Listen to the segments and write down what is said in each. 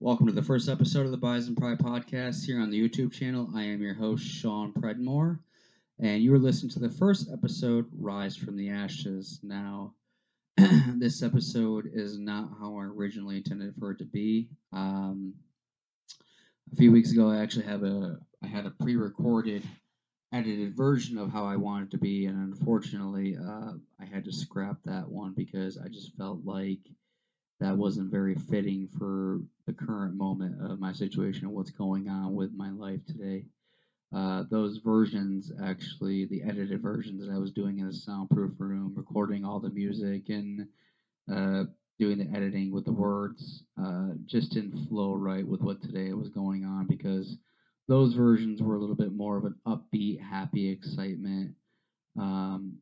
Welcome to the first episode of the Buys and Pride podcast here on the YouTube channel. I am your host, Sean Predmore, and you are listening to the first episode, Rise from the Ashes. Now, this episode is not how I originally intended for it to be. A few weeks ago, I had a pre-recorded, edited version of how I wanted it to be, and unfortunately, I had to scrap that one because I just felt like that wasn't very fitting for the current moment of my situation and what's going on with my life today. Those versions, actually, the edited versions that I was doing in a soundproof room, recording all the music and uh, doing the editing with the words, just didn't flow right with what today was going on because those versions were a little bit more of an upbeat, happy, excitement. Um,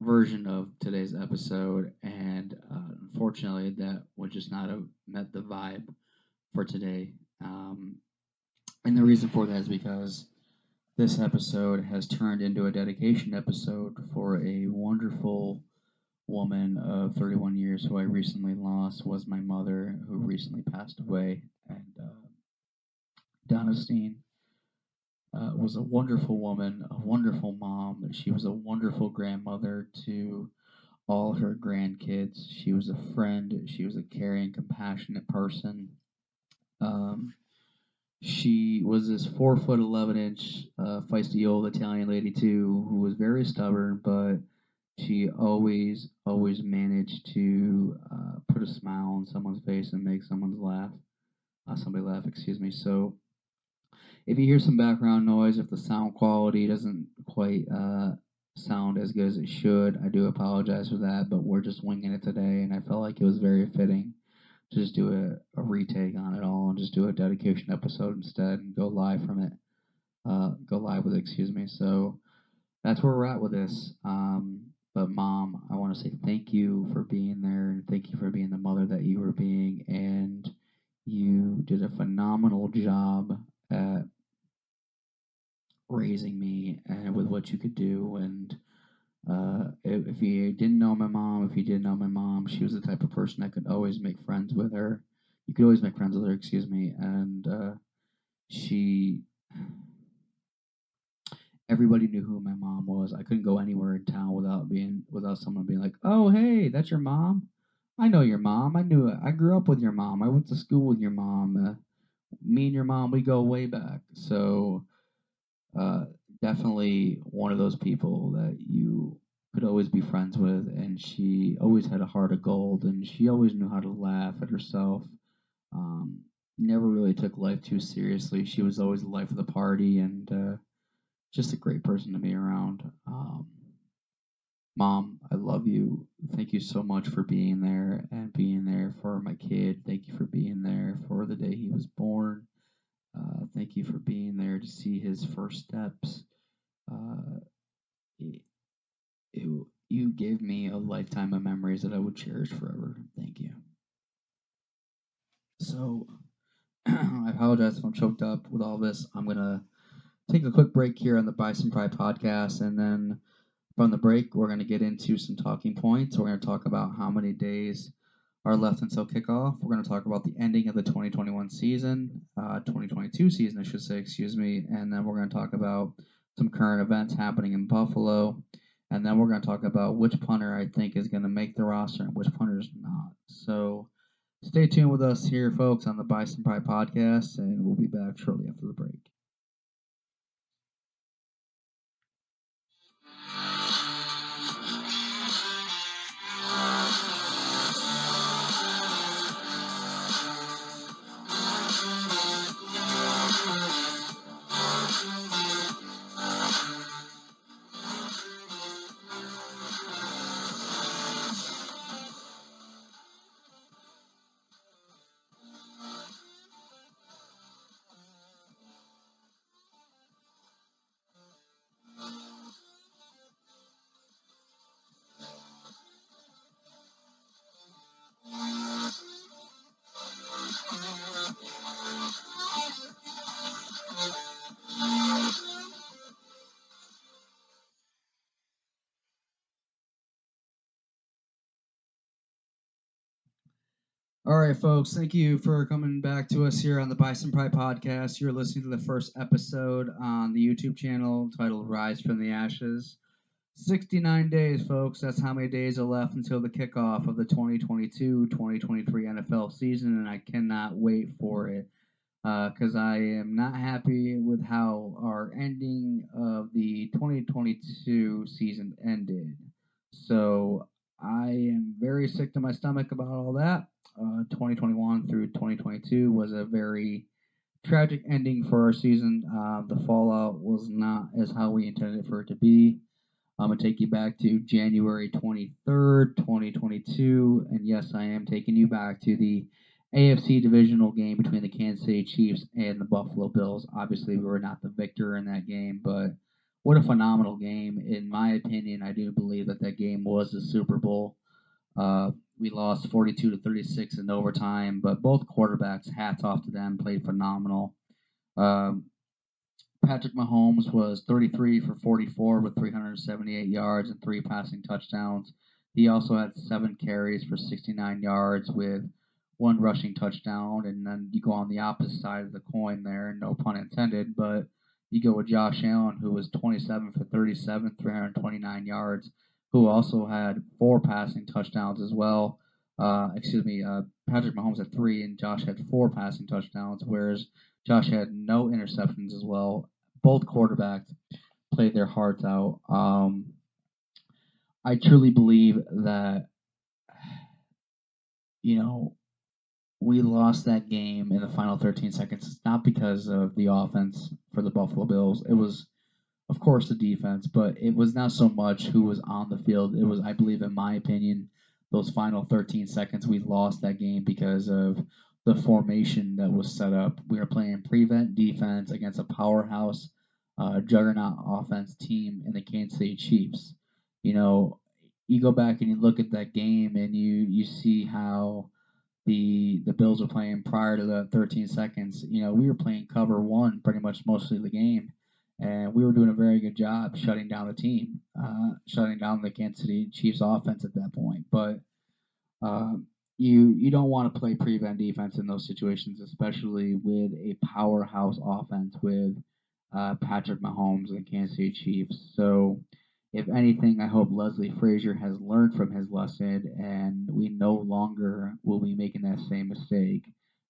Version of today's episode, and unfortunately, that would just not have met the vibe for today. And the reason for that is because this episode has turned into a dedication episode for a wonderful woman of 31 years who I recently lost. Was my mother, who recently passed away, and Donna Steen. Was a wonderful woman, a wonderful mom. She was a wonderful grandmother to all her grandkids. She was a friend. She was a caring, compassionate person. Um, she was this 4 foot 11 inch feisty old Italian lady too, who was very stubborn, but she always managed to put a smile on someone's face and make somebody laugh. Excuse me. So if you hear some background noise, if the sound quality doesn't quite sound as good as it should, I do apologize for that, but we're just winging it today, and I felt like it was very fitting to just do a retake on it all and just do a dedication episode instead and go live from it. Go live with it, excuse me. So that's where we're at with this. But mom, I want to say thank you for being there and thank you for being the mother that you were being, and you did a phenomenal job at raising me and with what you could do. And if you didn't know my mom, if you did know my mom, she was the type of person that could always make friends with her. You could always make friends with her, excuse me. And she, everybody knew who my mom was. I couldn't go anywhere in town without someone being like, "Oh, hey, that's your mom. I know your mom. I knew it. I grew up with your mom. I went to school with your mom. Me and your mom, we go way back." So uh, definitely one of those people that you could always be friends with, and she always had a heart of gold, and she always knew how to laugh at herself. Um, Never really took life too seriously. She was always the life of the party, and just a great person to be around. Mom, I love you. Thank you so much for being there and being there for my kid. Thank you for being there for the day he was born. Thank you for being there to see his first steps. Uh, it, you gave me a lifetime of memories that I would cherish forever. Thank you. So, I apologize if I'm choked up with all this. I'm going to take a quick break here on the Bison Pride podcast, and then from the break, we're going to get into some talking points. We're going to talk about how many days are left until kickoff. We're going to talk about the ending of the 2021 season, 2022 season, I should say, excuse me. And then we're going to talk about some current events happening in Buffalo. And then we're going to talk about which punter I think is going to make the roster and which punter is not. So stay tuned with us here, folks, on the Bison Pie podcast, and we'll be back shortly after the break. All right, folks. Thank you for coming back to us here on the Bison Pride podcast. You're listening to the first episode on the YouTube channel titled Rise from the Ashes. 69 days, folks. That's how many days are left until the kickoff of the 2022-2023 NFL season, and I cannot wait for it because I am not happy with how our ending of the 2022 season ended. So I am very sick to my stomach about all that. 2021 through 2022 was a very tragic ending for our season. The fallout was not as how we intended for it to be. I'm going to take you back to January 23rd, 2022. And yes, I am taking you back to the AFC divisional game between the Kansas City Chiefs and the Buffalo Bills. Obviously, we were not the victor in that game, but what a phenomenal game. In my opinion, I do believe that that game was the Super Bowl. We lost 42 to 36 in overtime, but both quarterbacks, hats off to them, played phenomenal. Um, Patrick Mahomes was 33 for 44 with 378 yards and 3 passing touchdowns. He also had 7 carries for 69 yards with 1 rushing touchdown. And then you go on the opposite side of the coin there, no pun intended, but you go with Josh Allen, who was 27 for 37, 329 yards, who also had 4 passing touchdowns as well. Patrick Mahomes had 3 and Josh had 4 passing touchdowns, whereas Josh had no interceptions as well. Both quarterbacks played their hearts out. I truly believe that you know we lost that game in the final 13 seconds. It's not because of the offense for the Buffalo Bills. It was, of course, the defense, but it was not so much who was on the field. It was, I believe, in my opinion, those final 13 seconds. We lost that game because of the formation that was set up. We were playing prevent defense against a powerhouse juggernaut offense team in the Kansas City Chiefs. You know, you go back and you look at that game and you see how the Bills were playing prior to the 13 seconds. We were playing cover one pretty much most of the game, and we were doing a very good job shutting down the team, shutting down the Kansas City Chiefs offense at that point. But you don't want to play prevent defense in those situations, especially with a powerhouse offense with Patrick Mahomes and the Kansas City Chiefs. So, if anything, I hope Leslie Frazier has learned from his lesson, and we no longer will be making that same mistake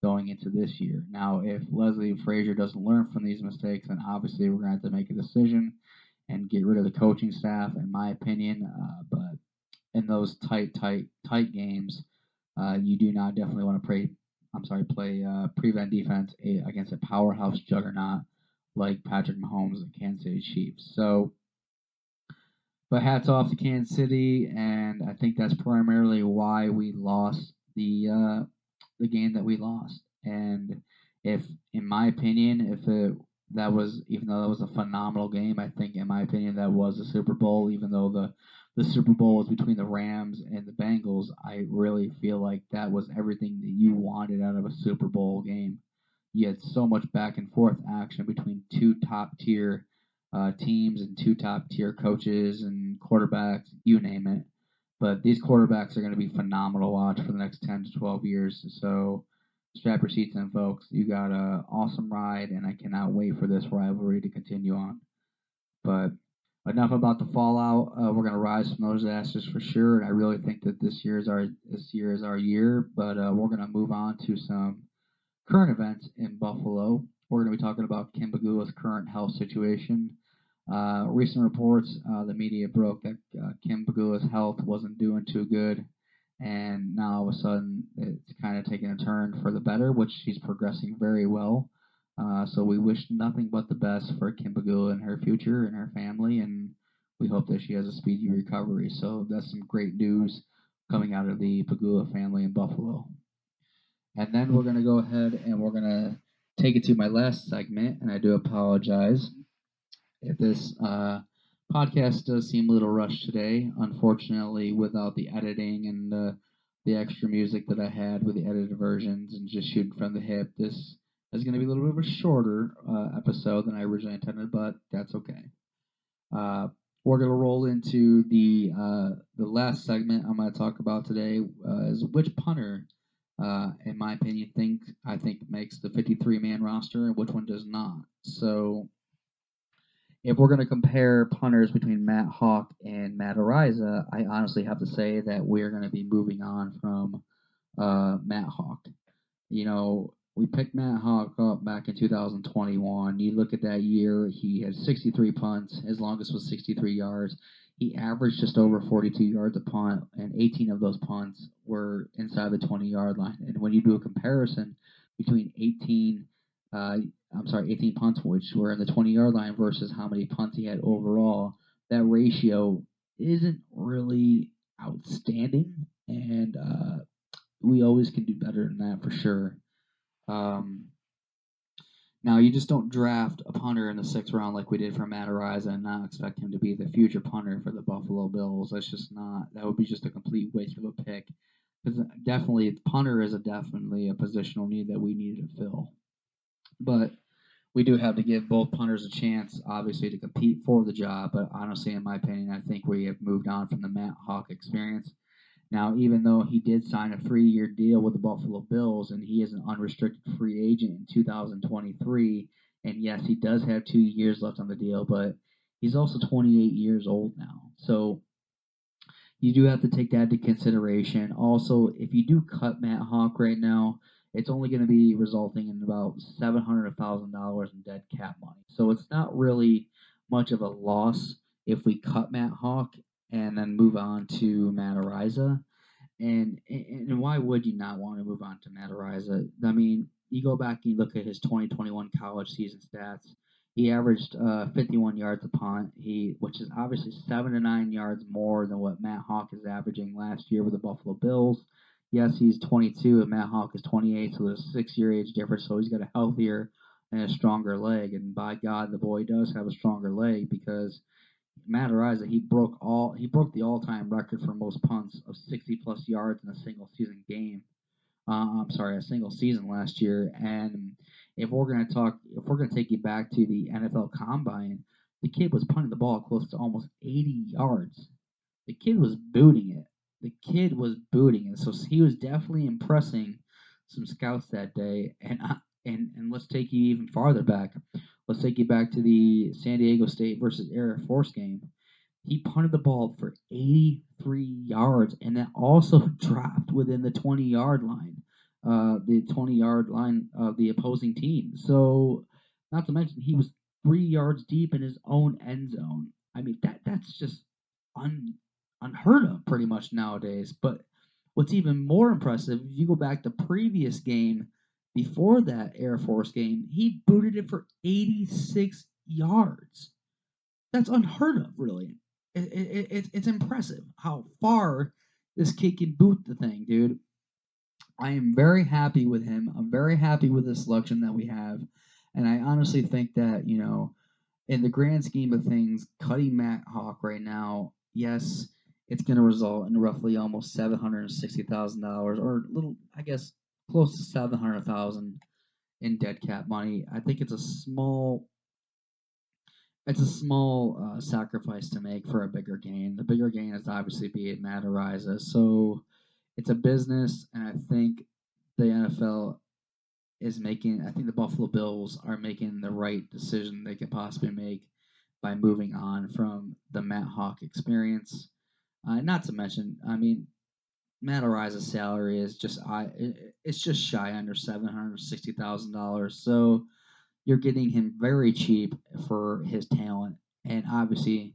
going into this year. Now, if Leslie Frazier doesn't learn from these mistakes, then obviously we're going to have to make a decision and get rid of the coaching staff, in my opinion. But in those tight games, you do not definitely want to play prevent defense against a powerhouse juggernaut like Patrick Mahomes and Kansas City Chiefs. So, but hats off to Kansas City, and I think that's primarily why we lost the game that we lost. And if, in my opinion, if it that was even though that was a phenomenal game, I think in my opinion that was a Super Bowl. Even though the Super Bowl was between the Rams and the Bengals, I really feel like that was everything that you wanted out of a Super Bowl game. You had so much back and forth action between two top tier teams and two top tier coaches and quarterbacks, you name it. But these quarterbacks are going to be phenomenal to watch for the next 10 to 12 years. So strap your seats in, folks. You got an awesome ride, and I cannot wait for this rivalry to continue on. But enough about the fallout. We're going to rise from those ashes for sure, and I really think that this year is our year. But we're going to move on to some current events in Buffalo. We're going to be talking about Kim Bagula's current health situation. Recent reports, the media broke that Kim Bagula's health wasn't doing too good, and now all of a sudden it's kind of taking a turn for the better, which she's progressing very well. So we wish nothing but the best for Kim Bagula and her future and her family, and we hope that she has a speedy recovery. So that's some great news coming out of the Bagula family in Buffalo. And then we're going to go ahead and we're going to take it to my last segment, and I do apologize if this podcast does seem a little rushed today. Unfortunately, without the editing and the extra music that I had with the edited versions and just shooting from the hip, this is going to be a little bit of a shorter episode than I originally intended, but that's okay. We're going to roll into the last segment I'm going to talk about today is which punter in my opinion, I think makes the 53-man roster and which one does not. So if we're going to compare punters between Matt Hawk and Matt Ariza, I honestly have to say that we're going to be moving on from Matt Hawk. We picked Matt Hawk up back in 2021. You look at that year, he had 63 punts. His longest was 63 yards. He averaged just over 42 yards a punt, and 18 of those punts were inside the 20-yard line. And when you do a comparison between 18 punts, which were in the 20-yard line, versus how many punts he had overall, that ratio isn't really outstanding. And we always can do better than that for sure. Um, Now, you just don't draft a punter in the sixth round like we did for Matt Ariza and not expect him to be the future punter for the Buffalo Bills. That's just not. That would be just a complete waste of a pick. Because definitely, punter is definitely a positional need that we needed to fill. But we do have to give both punters a chance, obviously, to compete for the job. But honestly, in my opinion, I think we have moved on from the Matt Hawk experience. Now, even though he did sign a 3-year deal with the Buffalo Bills and he is an unrestricted free agent in 2023, and yes, he does have 2 years left on the deal, but he's also 28 years old now. So you do have to take that into consideration. Also, if you do cut Matt Hawk right now, it's only going to be resulting in about $700,000 in dead cap money. So it's not really much of a loss if we cut Matt Hawk and then move on to Matt Ariza. And why would you not want to move on to Matt Ariza? I mean, you go back and you look at his 2021 college season stats. He averaged 51 yards a punt, which is obviously 7 to 9 yards more than what Matt Hawk is averaging last year with the Buffalo Bills. Yes, he's 22 and Matt Hawk is 28, so there's a 6-year age difference. So he's got a healthier and a stronger leg. And by God, the boy does have a stronger leg because Matt Ariza, he broke the all-time record for most punts of 60 plus yards in a single season game. A single season last year. And if we're gonna take you back to the NFL Combine, the kid was punting the ball close to almost 80 yards. The kid was booting it. The kid was booting it. So he was definitely impressing some scouts that day. And let's take you even farther back. Let's take you back to the San Diego State versus Air Force game. He punted the ball for 83 yards, and that also dropped within the 20-yard line, the 20-yard line of the opposing team. So, not to mention, he was 3 yards deep in his own end zone. I mean, that's just unheard of pretty much nowadays. But what's even more impressive, if you go back to previous game before that Air Force game, he booted it for 86 yards. That's unheard of, really. It's impressive how far this kid can boot the thing, dude. I am very happy with him. I'm very happy with the selection that we have. And I honestly think that, in the grand scheme of things, cutting Matt Hawk right now, yes, it's going to result in roughly almost $760,000, or a little, I guess, close to 700,000 in dead cap money. I think it's a small sacrifice to make for a bigger gain. The bigger gain is obviously being Matt Ariza. So it's a business, and I think the NFL I think the Buffalo Bills are making the right decision they could possibly make by moving on from the Matt Hawk experience. Not to mention, I mean, Matt Ariza's salary is it's just shy under $760,000. So you're getting him very cheap for his talent. And obviously,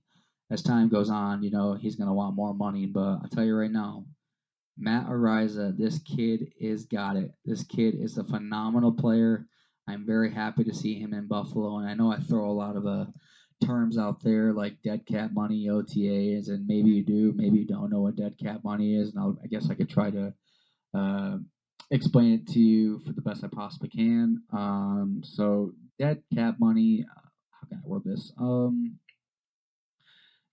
as time goes on, he's going to want more money. But I'll tell you right now, Matt Ariza, this kid is got it. This kid is a phenomenal player. I'm very happy to see him in Buffalo. And I know I throw a lot of terms out there like dead cap money, OTAs, and maybe you do, maybe you don't know what dead cap money is. And I guess I could try to uh, explain it to you for the best I possibly can. So dead cap money. How can I word this?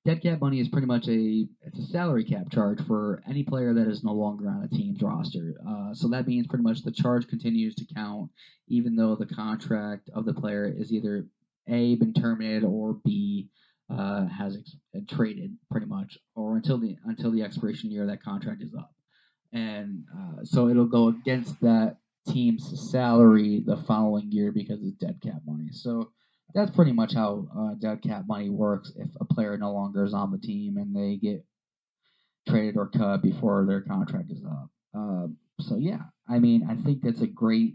Dead cap money is pretty much it's a salary cap charge for any player that is no longer on a team's roster. So that means pretty much the charge continues to count even though the contract of the player is either A, been terminated, or B, has traded pretty much, or until the expiration year that contract is up. and so it'll go against that team's salary the following year because it's dead cap money. So that's pretty much how dead cap money works if a player no longer is on the team and they get traded or cut before their contract is up. So yeah, I mean, I think it's a great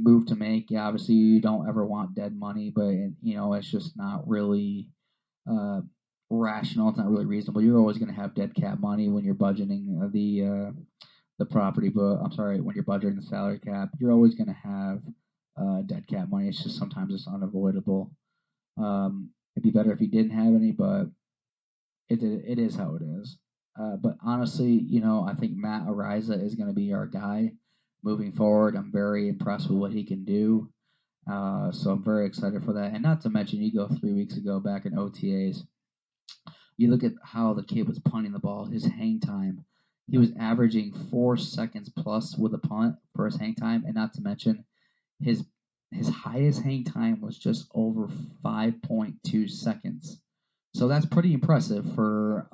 move to make. Yeah, obviously you don't ever want dead money, but it's just not really uh, rational. It's not really reasonable. You're always going to have dead cap money when you're budgeting the property, but I'm sorry, when you're budgeting the salary cap, you're always going to have dead cap money. It's just sometimes it's unavoidable. It'd be better if you didn't have any, but it is how it is. But honestly, I think Matt Ariza is going to be our guy moving forward. I'm very impressed with what he can do. So I'm very excited for that. And not to mention, you go 3 weeks ago back in OTAs, you look at how the kid was punting the ball, his hang time. He was averaging 4 seconds plus with a punt for his hang time, and not to mention his his highest hang time was just over 5.2 seconds. So that's pretty impressive for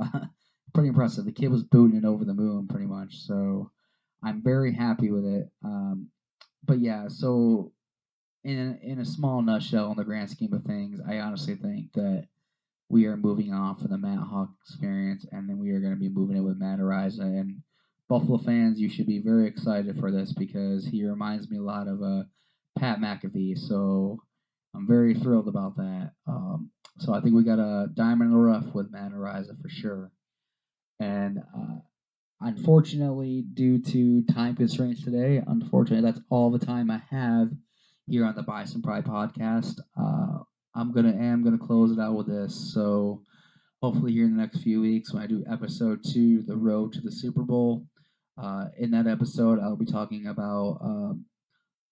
pretty impressive. The kid was booting it over the moon pretty much. So I'm very happy with it. But yeah, so in a small nutshell, in the grand scheme of things, I honestly think that we are moving on from the Matt Hawk experience, and then we are going to be moving it with Matt Ariza. And Buffalo fans, you should be very excited for this because he reminds me a lot of Pat McAfee. So I'm very thrilled about that. So I think we got a diamond in the rough with Matt Ariza for sure. And unfortunately, due to time constraints today, unfortunately, that's all the time I have here on the Bison Pride podcast. I'm gonna close it out with this. So hopefully here in the next few weeks when I do episode 2, The Road to the Super Bowl. In that episode, I'll be talking about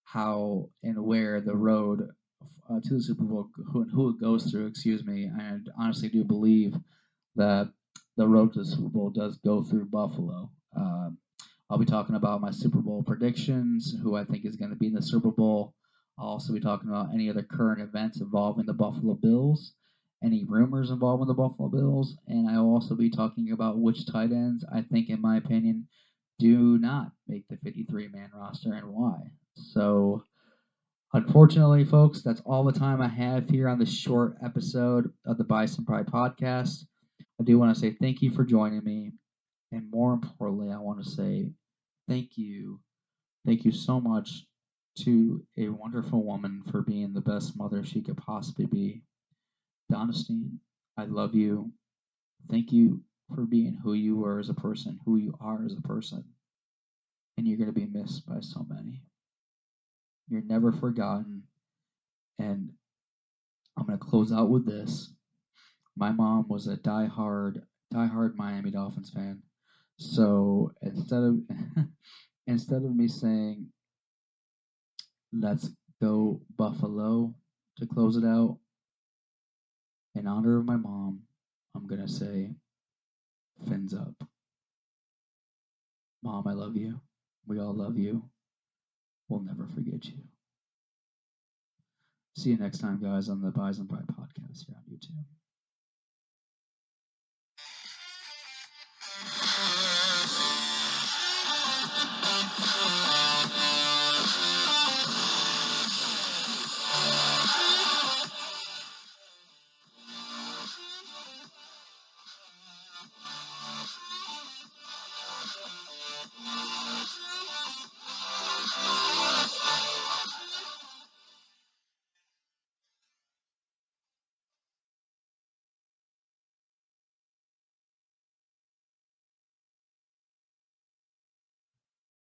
how and where the road to the Super Bowl, who it goes through, excuse me. I honestly do believe that the road to the Super Bowl does go through Buffalo. I'll be talking about my Super Bowl predictions, who I think is going to be in the Super Bowl. I'll also be talking about any other current events involving the Buffalo Bills, any rumors involving the Buffalo Bills, and I will also be talking about which tight ends I think, in my opinion, do not make the 53-man roster and why. So, unfortunately, folks, that's all the time I have here on this short episode of the Bison Pride podcast. I do want to say thank you for joining me. And more importantly, I want to say thank you. Thank you so much to a wonderful woman for being the best mother she could possibly be. Donna Steen, I love you. Thank you for being who you were as a person, who you are as a person. And you're going to be missed by so many. You're never forgotten. And I'm going to close out with this. My mom was a diehard Miami Dolphins fan. So instead of me saying let's go Buffalo to close it out, in honor of my mom, I'm gonna say fins up. Mom, I love you. We all love you. We'll never forget you. See you next time, guys, on the Bison Pride podcast here on YouTube.